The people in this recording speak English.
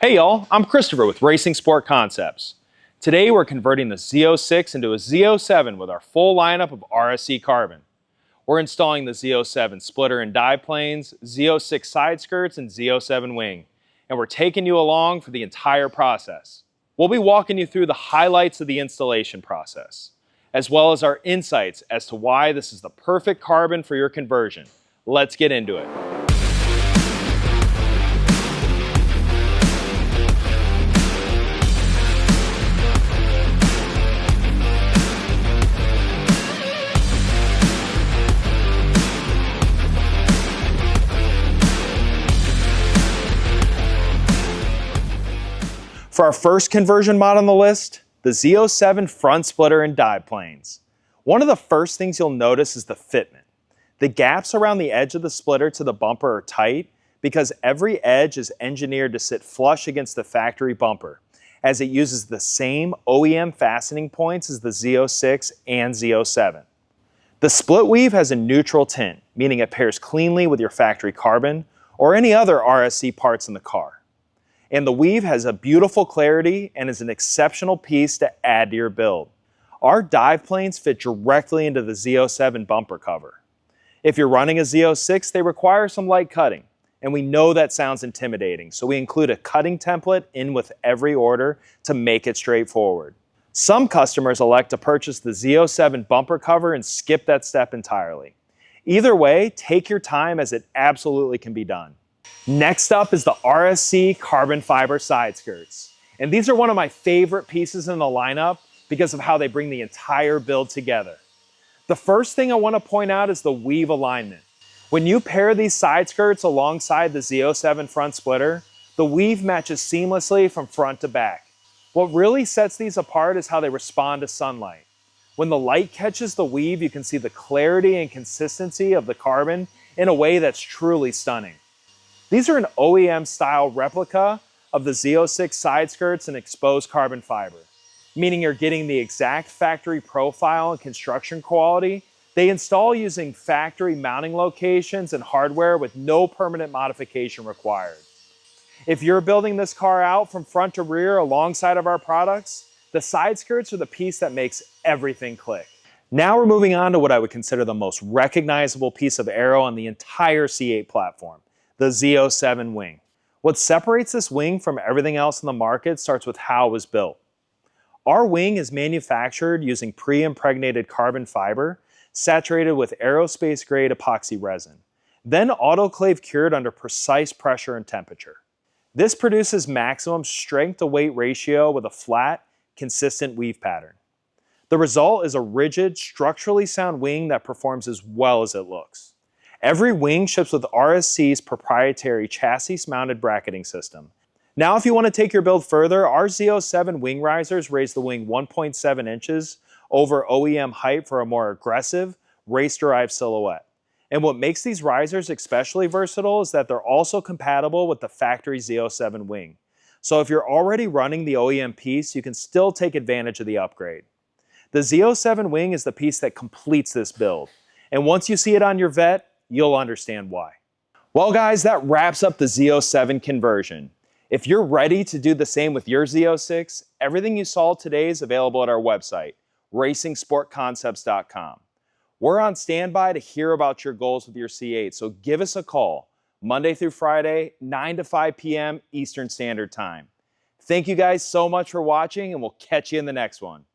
Hey y'all, I'm Christopher with Racing Sport Concepts. Today we're converting the Z06 into a Z07 with our full lineup of RSC carbon. We're installing the Z07 splitter and dive planes, Z06 Side Skirts, and Z07 Wing. And we're taking you along for the entire process. We'll be walking you through the highlights of the installation process, as well as our insights as to why this is the perfect carbon for your conversion. Let's get into it. For our first conversion mod on the list, the Z07 front splitter and dive planes. One of the first things you'll notice is the fitment. The gaps around the edge of the splitter to the bumper are tight because every edge is engineered to sit flush against the factory bumper, as it uses the same OEM fastening points as the Z06 and Z07. The split weave has a neutral tint, meaning it pairs cleanly with your factory carbon or any other RSC parts in the car. And the weave has a beautiful clarity and is an exceptional piece to add to your build. Our dive planes fit directly into the Z07 bumper cover. If you're running a Z06, they require some light cutting, and we know that sounds intimidating, so we include a cutting template in with every order to make it straightforward. Some customers elect to purchase the Z07 bumper cover and skip that step entirely. Either way, take your time as it absolutely can be done. Next up is the RSC carbon fiber side skirts. And these are one of my favorite pieces in the lineup because of how they bring the entire build together. The first thing I want to point out is the weave alignment. When you pair these side skirts alongside the Z07 front splitter, the weave matches seamlessly from front to back. What really sets these apart is how they respond to sunlight. When the light catches the weave, you can see the clarity and consistency of the carbon in a way that's truly stunning. These are an OEM-style replica of the Z06 side skirts in exposed carbon fiber, meaning you're getting the exact factory profile and construction quality. They install using factory mounting locations and hardware with no permanent modification required. If you're building this car out from front to rear alongside of our products, the side skirts are the piece that makes everything click. Now we're moving on to what I would consider the most recognizable piece of aero on the entire C8 platform, the Z07 wing. What separates this wing from everything else in the market starts with how it was built. Our wing is manufactured using pre-impregnated carbon fiber saturated with aerospace-grade epoxy resin, then autoclave cured under precise pressure and temperature. This produces maximum strength-to-weight ratio with a flat, consistent weave pattern. The result is a rigid, structurally sound wing that performs as well as it looks. Every wing ships with RSC's proprietary chassis-mounted bracketing system. Now, if you want to take your build further, our Z07 wing risers raise the wing 1.7 inches over OEM height for a more aggressive, race-derived silhouette. And what makes these risers especially versatile is that they're also compatible with the factory Z07 wing. So if you're already running the OEM piece, you can still take advantage of the upgrade. The Z07 wing is the piece that completes this build. And once you see it on your Vette, you'll understand why. Well guys, that wraps up the Z07 conversion. If you're ready to do the same with your Z06, everything you saw today is available at our website, racingsportconcepts.com. We're on standby to hear about your goals with your C8, so give us a call Monday through Friday, 9 to 5 p.m. Eastern Standard Time. Thank you guys so much for watching, and we'll catch you in the next one.